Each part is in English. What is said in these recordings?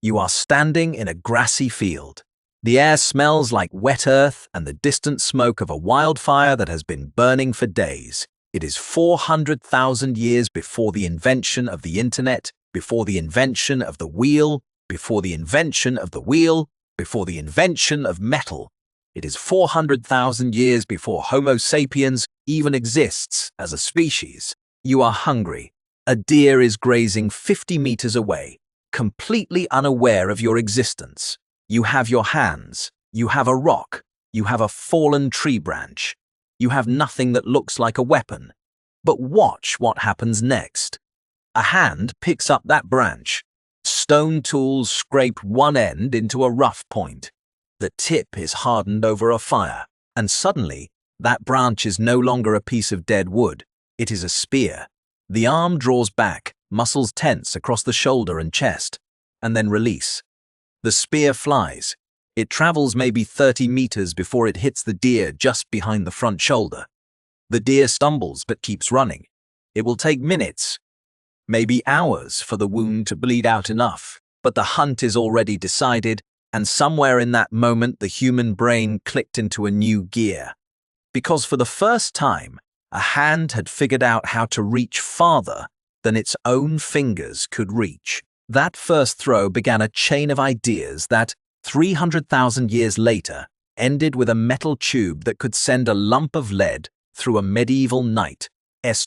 You are standing in a grassy field. The air smells like wet earth and the distant smoke of a wildfire that has been burning for days. It is 400,000 years before the invention of the internet, before the invention of the wheel, before the invention of the wheel, before the invention of metal. It is 400,000 years before Homo sapiens even exists as a species. You are hungry. A deer is grazing 50 meters away, completely unaware of your existence. You have your hands. You have a rock. You have a fallen tree branch. You have nothing that looks like a weapon. But watch what happens next. A hand picks up that branch. Stone tools scrape one end into a rough point. The tip is hardened over a fire, and suddenly, that branch is no longer a piece of dead wood. It is a spear. The arm draws back, muscles tense across the shoulder and chest, and then release. The spear flies. It travels maybe 30 meters before it hits the deer just behind the front shoulder. The deer stumbles but keeps running. It will take minutes, maybe hours, for the wound to bleed out enough. But the hunt is already decided, and somewhere in that moment the human brain clicked into a new gear. Because for the first time, a hand had figured out how to reach farther than its own fingers could reach. That first throw began a chain of ideas that, 300,000 years later, ended with a metal tube that could send a lump of lead through a medieval knight's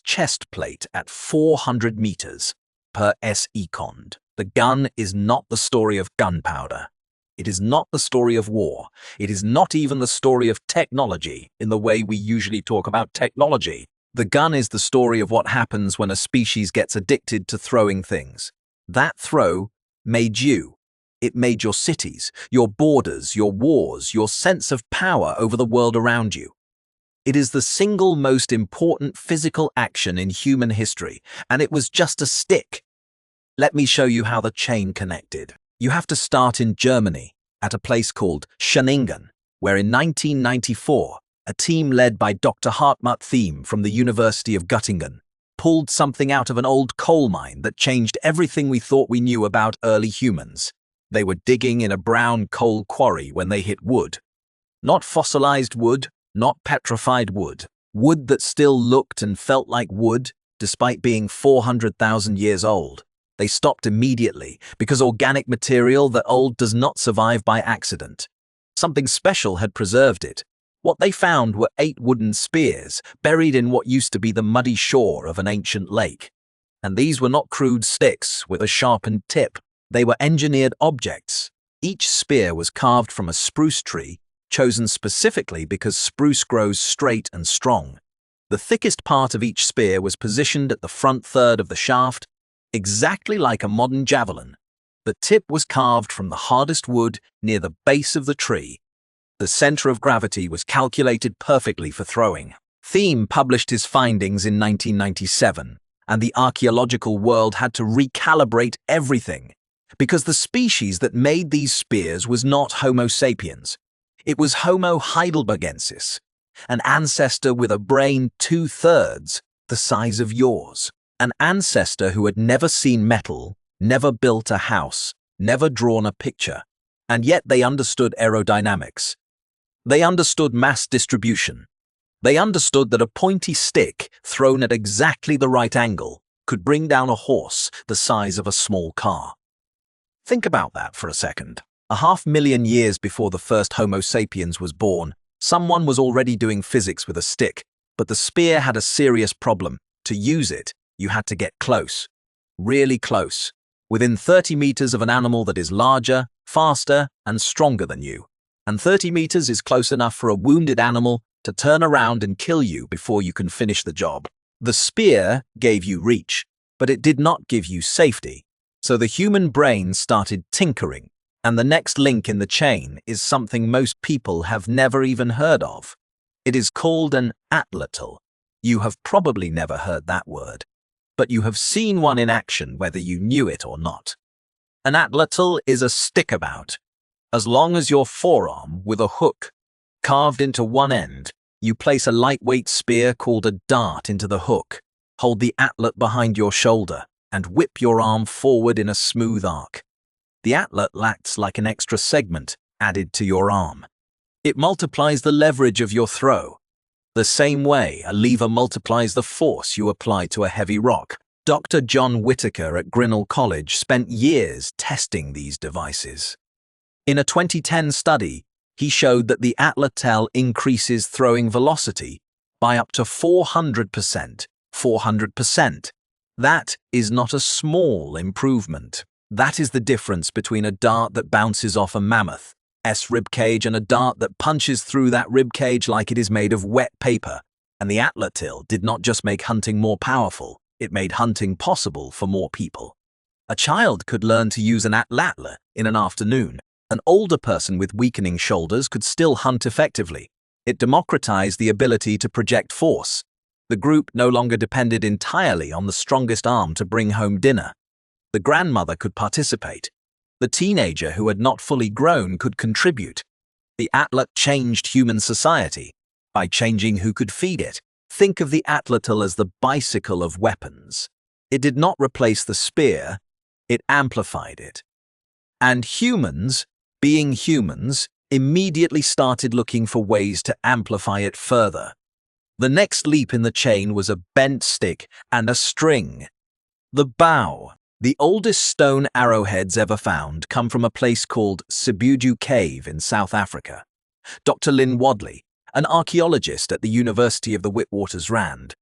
chest plate at 400 meters per second. The gun is not the story of gunpowder. It is not the story of war. It is not even the story of technology in the way we usually talk about technology. The gun is the story of what happens when a species gets addicted to throwing things. That throw made you. It made your cities, your borders, your wars, your sense of power over the world around you. It is the single most important physical action in human history, and it was just a stick. Let me show you how the chain connected. You have to start in Germany, at a place called Schöningen, where in 1994, a team led by Dr. Hartmut Thieme from the University of Göttingen pulled something out of an old coal mine that changed everything we thought we knew about early humans. They were digging in a brown coal quarry when they hit wood. Not fossilized wood, not petrified wood. Wood that still looked and felt like wood, despite being 400,000 years old. They stopped immediately because organic material that old does not survive by accident. Something special had preserved it. What they found were 8 wooden spears buried in what used to be the muddy shore of an ancient lake. And these were not crude sticks with a sharpened tip. They were engineered objects. Each spear was carved from a spruce tree, chosen specifically because spruce grows straight and strong. The thickest part of each spear was positioned at the front third of the shaft, exactly like a modern javelin. The tip was carved from the hardest wood near the base of the tree. The center of gravity was calculated perfectly for throwing. Thieme published his findings in 1997, and the archaeological world had to recalibrate everything, because the species that made these spears was not Homo sapiens. It was Homo heidelbergensis, an ancestor with a brain 2/3 the size of yours. An ancestor who had never seen metal, never built a house, never drawn a picture, and yet they understood aerodynamics. They understood mass distribution. They understood that a pointy stick thrown at exactly the right angle could bring down a horse the size of a small car. Think about that for a second. 500,000 years before the first Homo sapiens was born, someone was already doing physics with a stick, but the spear had a serious problem. To use it, you had to get close. Really close. Within 30 meters of an animal that is larger, faster, and stronger than you. And 30 meters is close enough for a wounded animal to turn around and kill you before you can finish the job. The spear gave you reach, but it did not give you safety. So the human brain started tinkering, and the next link in the chain is something most people have never even heard of. It is called an atlatl. You have probably never heard that word, but you have seen one in action whether you knew it or not. An atlatl is a stickabout, as long as your forearm with a hook. Carved into one end, you place a lightweight spear called a dart into the hook, hold the atlat behind your shoulder, and whip your arm forward in a smooth arc. The atlet acts like an extra segment added to your arm. It multiplies the leverage of your throw. The same way a lever multiplies the force you apply to a heavy rock. Dr. John Whitaker at Grinnell College spent years testing these devices. In a 2010 study, he showed that the atletel increases throwing velocity by up to 400%. 400%. That is not a small improvement. That is the difference between a dart that bounces off a mammoth's ribcage and a dart that punches through that ribcage like it is made of wet paper. And the atletel did not just make hunting more powerful, it made hunting possible for more people. A child could learn to use an atlatler in an afternoon. An older person with weakening shoulders could still hunt effectively. It democratized the ability to project force. The group no longer depended entirely on the strongest arm to bring home dinner. The grandmother could participate. The teenager who had not fully grown could contribute. The atlet changed human society by changing who could feed it. Think of the atletel as the bicycle of weapons. It did not replace the spear, it amplified it. And humans, being humans, immediately started looking for ways to amplify it further. The next leap in the chain was a bent stick and a string. The bow. The oldest stone arrowheads ever found come from a place called Sibudu Cave in South Africa. Dr. Lyn Wadley, an archaeologist at the University of the Witwatersrand,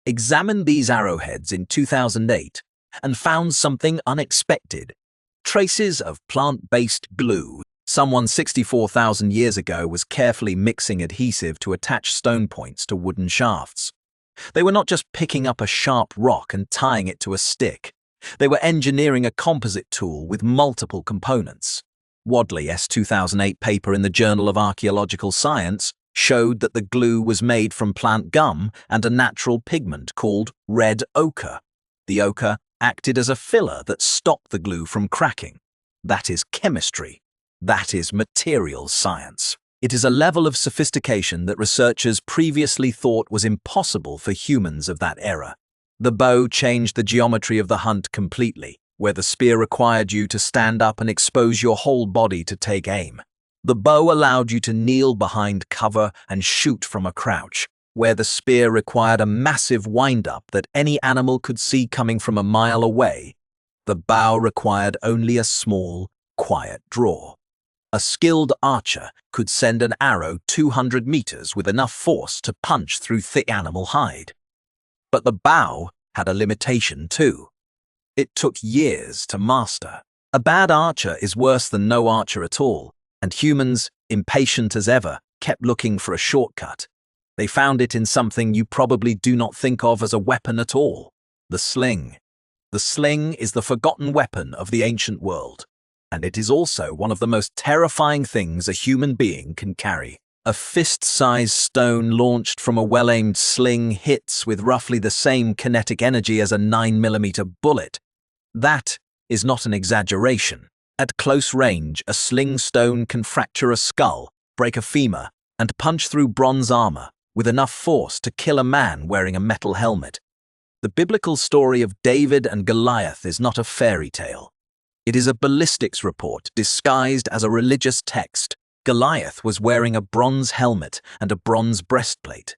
examined these arrowheads in 2008 and found something unexpected. Traces of plant-based glue. Someone 64,000 years ago was carefully mixing adhesive to attach stone points to wooden shafts. They were not just picking up a sharp rock and tying it to a stick. They were engineering a composite tool with multiple components. Wadley's 2008 paper in the Journal of Archaeological Science showed that the glue was made from plant gum and a natural pigment called red ochre. The ochre acted as a filler that stopped the glue from cracking. That is chemistry. That is materials science. It is a level of sophistication that researchers previously thought was impossible for humans of that era. The bow changed the geometry of the hunt completely, where the spear required you to stand up and expose your whole body to take aim. The bow allowed you to kneel behind cover and shoot from a crouch, where the spear required a massive wind-up that any animal could see coming from a mile away. The bow required only a small, quiet draw. A skilled archer could send an arrow 200 meters with enough force to punch through thick animal hide. But the bow had a limitation too. It took years to master. A bad archer is worse than no archer at all, and humans, impatient as ever, kept looking for a shortcut. They found it in something you probably do not think of as a weapon at all: the sling. The sling is the forgotten weapon of the ancient world, and it is also one of the most terrifying things a human being can carry. A fist-sized stone launched from a well-aimed sling hits with roughly the same kinetic energy as a 9mm bullet. That is not an exaggeration. At close range, a sling stone can fracture a skull, break a femur, and punch through bronze armor with enough force to kill a man wearing a metal helmet. The biblical story of David and Goliath is not a fairy tale. It is a ballistics report disguised as a religious text. Goliath was wearing a bronze helmet and a bronze breastplate.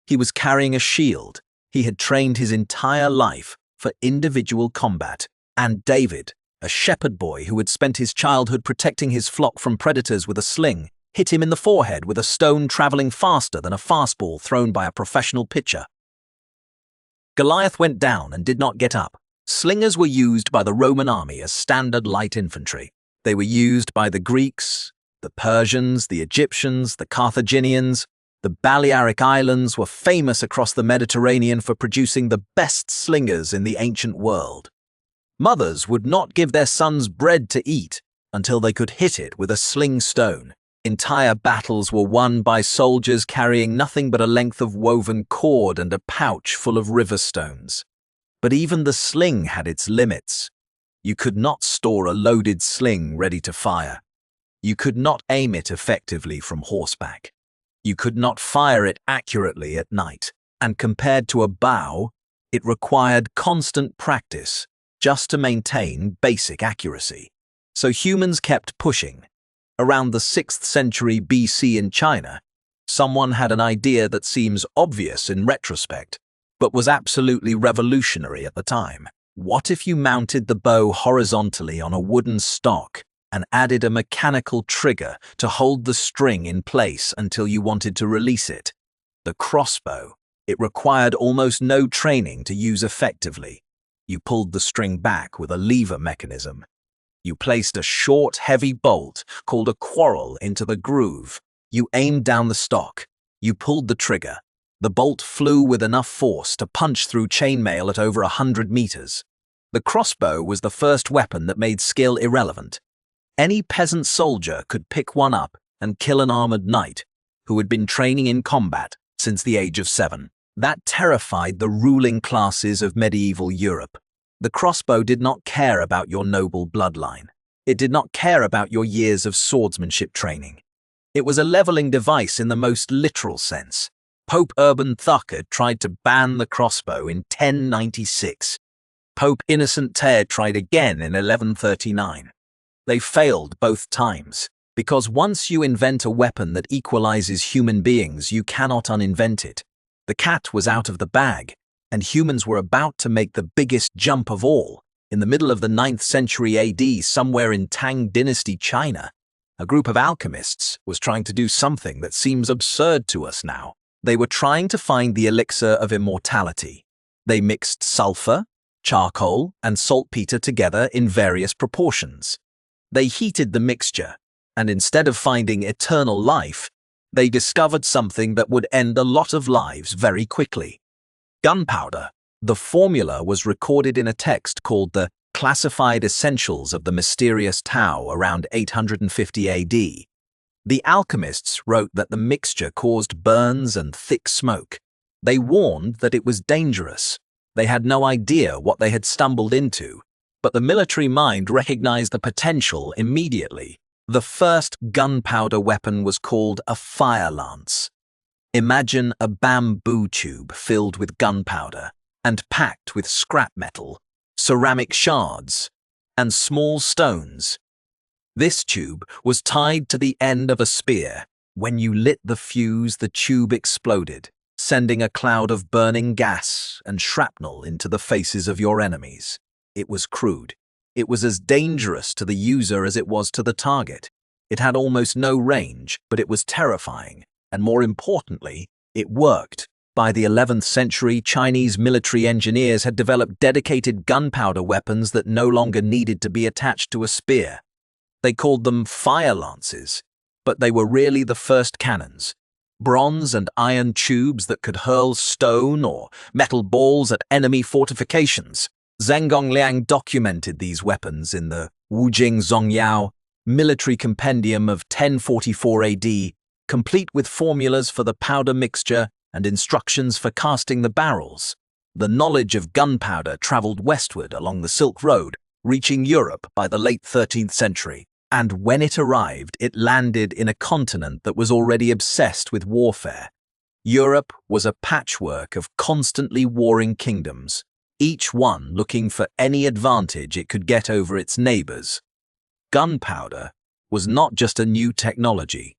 He was carrying a shield. He had trained his entire life for individual combat. And David, a shepherd boy who had spent his childhood protecting his flock from predators with a sling, hit him in the forehead with a stone traveling faster than a fastball thrown by a professional pitcher. Goliath went down and did not get up. Slingers were used by the Roman army as standard light infantry. They were used by the Greeks, the Persians, the Egyptians, the Carthaginians. The Balearic Islands were famous across the Mediterranean for producing the best slingers in the ancient world. Mothers would not give their sons bread to eat until they could hit it with a sling stone. Entire battles were won by soldiers carrying nothing but a length of woven cord and a pouch full of river stones. But even the sling had its limits. You could not store a loaded sling ready to fire. You could not aim it effectively from horseback. You could not fire it accurately at night. And compared to a bow, it required constant practice just to maintain basic accuracy. So humans kept pushing. Around the 6th century BC in China, someone had an idea that seems obvious in retrospect, but was absolutely revolutionary at the time. What if you mounted the bow horizontally on a wooden stock and added a mechanical trigger to hold the string in place until you wanted to release it? The crossbow. It required almost no training to use effectively. You pulled the string back with a lever mechanism. You placed a short, heavy bolt called a quarrel into the groove. You aimed down the stock. You pulled the trigger. The bolt flew with enough force to punch through chainmail at over 100 meters. The crossbow was the first weapon that made skill irrelevant. Any peasant soldier could pick one up and kill an armored knight who had been training in combat since the age of 7. That terrified the ruling classes of medieval Europe. The crossbow did not care about your noble bloodline. It did not care about your years of swordsmanship training. It was a leveling device in the most literal sense. Pope Urban III tried to ban the crossbow in 1096. Pope Innocent III tried again in 1139. They failed both times, because once you invent a weapon that equalizes human beings, you cannot uninvent it. The cat was out of the bag, and humans were about to make the biggest jump of all. In the middle of the 9th century AD, somewhere in Tang Dynasty China, a group of alchemists was trying to do something that seems absurd to us now. They were trying to find the elixir of immortality. They mixed sulfur, charcoal, and saltpeter together in various proportions. They heated the mixture, and instead of finding eternal life, they discovered something that would end a lot of lives very quickly. Gunpowder. The formula was recorded in a text called the Classified Essentials of the Mysterious Tao around 850 AD. The alchemists wrote that the mixture caused burns and thick smoke. They warned that it was dangerous. They had no idea what they had stumbled into, but the military mind recognized the potential immediately. The first gunpowder weapon was called a fire lance. Imagine a bamboo tube filled with gunpowder and packed with scrap metal, ceramic shards, and small stones. This tube was tied to the end of a spear. When you lit the fuse, the tube exploded, sending a cloud of burning gas and shrapnel into the faces of your enemies. It was crude. It was as dangerous to the user as it was to the target. It had almost no range, but it was terrifying. And more importantly, it worked. By the 11th century, Chinese military engineers had developed dedicated gunpowder weapons that no longer needed to be attached to a spear. They called them fire lances, but they were really the first cannons. Bronze and iron tubes that could hurl stone or metal balls at enemy fortifications. Zheng Gongliang documented these weapons in the Wujing Zongyao military compendium of 1044 AD, complete with formulas for the powder mixture and instructions for casting the barrels. The knowledge of gunpowder traveled westward along the Silk Road, reaching Europe by the late 13th century. And when it arrived, it landed in a continent that was already obsessed with warfare. Europe was a patchwork of constantly warring kingdoms, each one looking for any advantage it could get over its neighbors. Gunpowder was not just a new technology.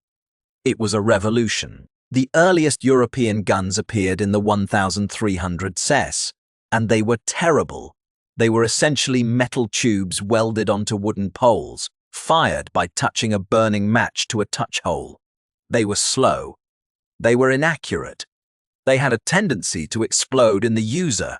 It was a revolution. The earliest European guns appeared in the 1300 CES, and they were terrible. They were essentially metal tubes welded onto wooden poles, fired by touching a burning match to a touch hole. They were slow. They were inaccurate. They had a tendency to explode in the user's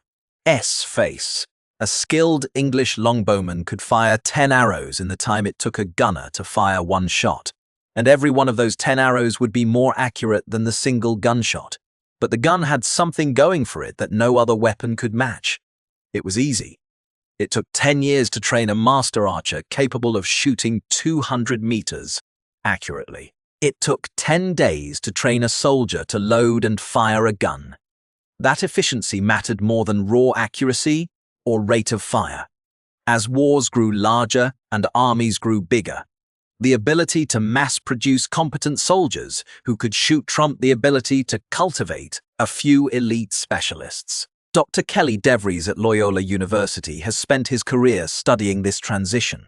face. A skilled English longbowman could fire 10 arrows in the time it took a gunner to fire one shot. And every one of those 10 arrows would be more accurate than the single gunshot. But the gun had something going for it that no other weapon could match. It was easy. It took 10 years to train a master archer capable of shooting 200 meters accurately. It took 10 days to train a soldier to load and fire a gun. That efficiency mattered more than raw accuracy or rate of fire. As wars grew larger and armies grew bigger, the ability to mass-produce competent soldiers who could shoot trumped the ability to cultivate a few elite specialists. Dr. Kelly DeVries at Loyola University has spent his career studying this transition.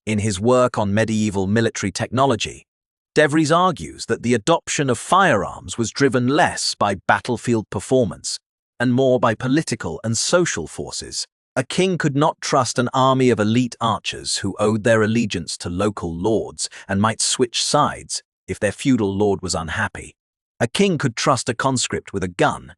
In his work on medieval military technology, De Vries argues that the adoption of firearms was driven less by battlefield performance and more by political and social forces. A king could not trust an army of elite archers who owed their allegiance to local lords and might switch sides if their feudal lord was unhappy. A king could trust a conscript with a gun.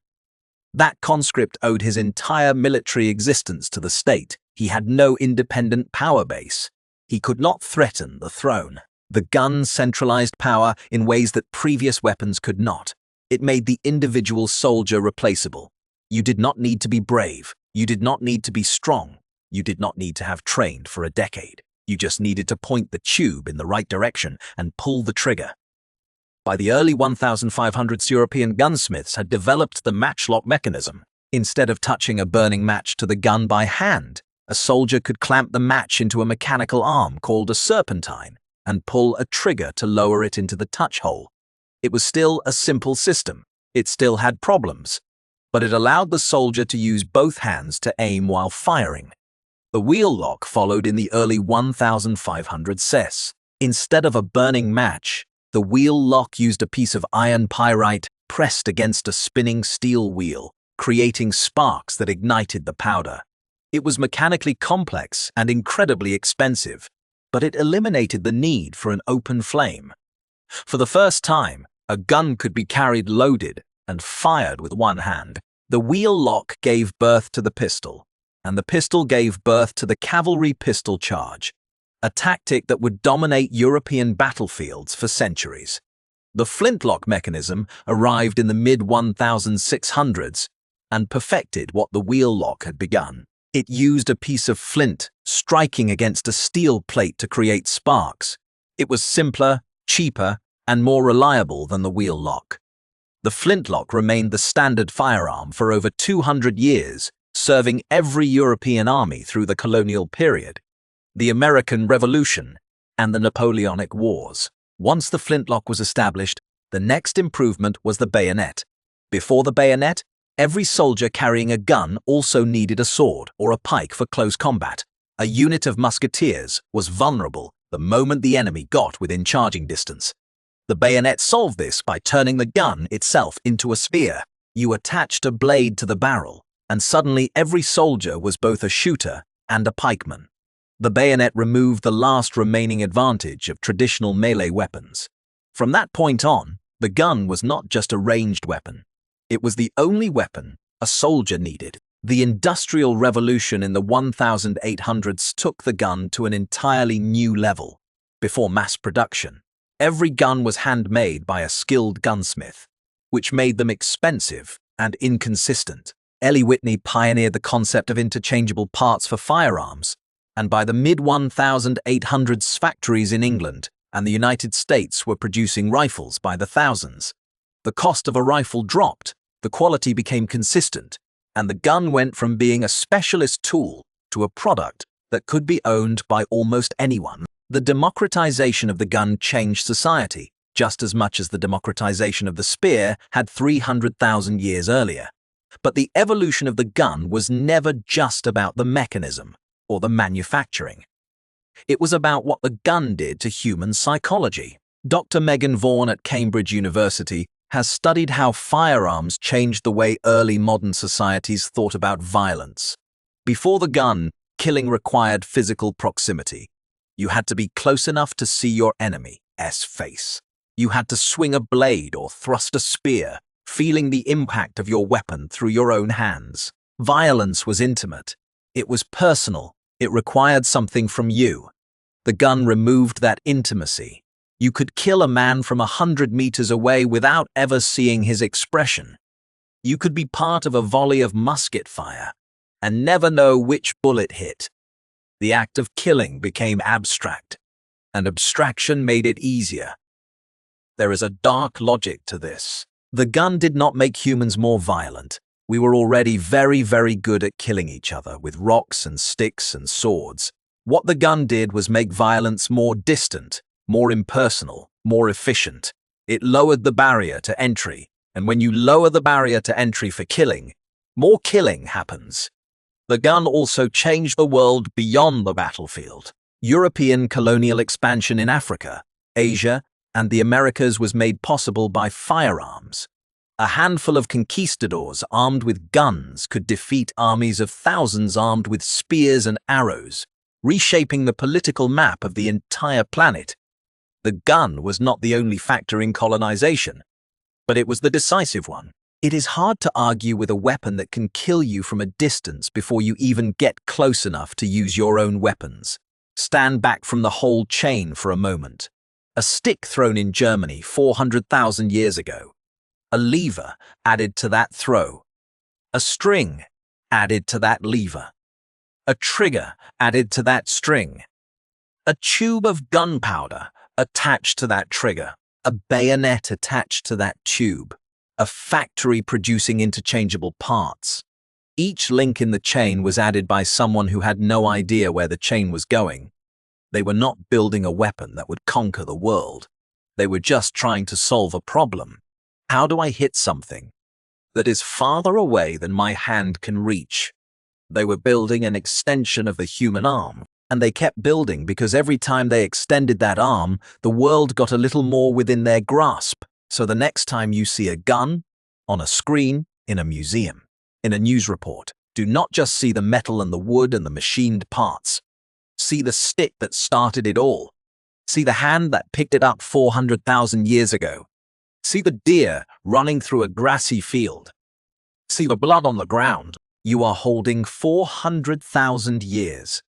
That conscript owed his entire military existence to the state. He had no independent power base. He could not threaten the throne. The gun centralized power in ways that previous weapons could not. It made the individual soldier replaceable. You did not need to be brave. You did not need to be strong. You did not need to have trained for a decade. You just needed to point the tube in the right direction and pull the trigger. By the early 1500s, European gunsmiths had developed the matchlock mechanism. Instead of touching a burning match to the gun by hand, a soldier could clamp the match into a mechanical arm called a serpentine and pull a trigger to lower it into the touch hole. It was still a simple system. It still had problems, but it allowed the soldier to use both hands to aim while firing. The wheel lock followed in the early 1500s. Instead of a burning match, the wheel lock used a piece of iron pyrite pressed against a spinning steel wheel, creating sparks that ignited the powder. It was mechanically complex and incredibly expensive, but it eliminated the need for an open flame. For the first time, a gun could be carried loaded and fired with one hand. The wheel lock gave birth to the pistol, and the pistol gave birth to the cavalry pistol charge, a tactic that would dominate European battlefields for centuries. The flintlock mechanism arrived in the mid-1600s and perfected what the wheel lock had begun. It used a piece of flint striking against a steel plate to create sparks. It was simpler, cheaper, and more reliable than the wheel lock. The flintlock remained the standard firearm for over 200 years, serving every European army through the colonial period, the American Revolution, and the Napoleonic Wars. Once the flintlock was established, the next improvement was the bayonet. Before the bayonet, every soldier carrying a gun also needed a sword or a pike for close combat. A unit of musketeers was vulnerable the moment the enemy got within charging distance. The bayonet solved this by turning the gun itself into a spear. You attached a blade to the barrel, and suddenly every soldier was both a shooter and a pikeman. The bayonet removed the last remaining advantage of traditional melee weapons. From that point on, the gun was not just a ranged weapon. It was the only weapon a soldier needed. The Industrial Revolution in the 1800s took the gun to an entirely new level. Before mass production, every gun was handmade by a skilled gunsmith, which made them expensive and inconsistent. Eli Whitney pioneered the concept of interchangeable parts for firearms, and by the mid-1800s, factories in England and the United States were producing rifles by the thousands. The cost of a rifle dropped, the quality became consistent, and the gun went from being a specialist tool to a product that could be owned by almost anyone. The democratization of the gun changed society, just as much as the democratization of the spear had 300,000 years earlier. But the evolution of the gun was never just about the mechanism or the manufacturing. It was about what the gun did to human psychology. Dr. Megan Vaughan at Cambridge University has studied how firearms changed the way early modern societies thought about violence. Before the gun, killing required physical proximity. You had to be close enough to see your enemy's face. You had to swing a blade or thrust a spear, feeling the impact of your weapon through your own hands. Violence was intimate. It was personal. It required something from you. The gun removed that intimacy. You could kill a man from 100 meters away without ever seeing his expression. You could be part of a volley of musket fire and never know which bullet hit. The act of killing became abstract, and abstraction made it easier. There is a dark logic to this. The gun did not make humans more violent. We were already very, very good at killing each other with rocks and sticks and swords. What the gun did was make violence more distant, more impersonal, more efficient. It lowered the barrier to entry, and when you lower the barrier to entry for killing, more killing happens. The gun also changed the world beyond the battlefield. European colonial expansion in Africa, Asia, and the Americas was made possible by firearms. A handful of conquistadors armed with guns could defeat armies of thousands armed with spears and arrows, reshaping the political map of the entire planet. The gun was not the only factor in colonization, but it was the decisive one. It is hard to argue with a weapon that can kill you from a distance before you even get close enough to use your own weapons. Stand back from the whole chain for a moment. A stick thrown in Germany 400,000 years ago. A lever added to that throw. A string added to that lever. A trigger added to that string. A tube of gunpowder attached to that trigger. A bayonet attached to that tube. A factory producing interchangeable parts. Each link in the chain was added by someone who had no idea where the chain was going. They were not building a weapon that would conquer the world. They were just trying to solve a problem. How do I hit something that is farther away than my hand can reach? They were building an extension of the human arm, and they kept building because every time they extended that arm, the world got a little more within their grasp. So the next time you see a gun, on a screen, in a museum, in a news report, do not just see the metal and the wood and the machined parts. See the stick that started it all. See the hand that picked it up 400,000 years ago. See the deer running through a grassy field. See the blood on the ground. You are holding 400,000 years.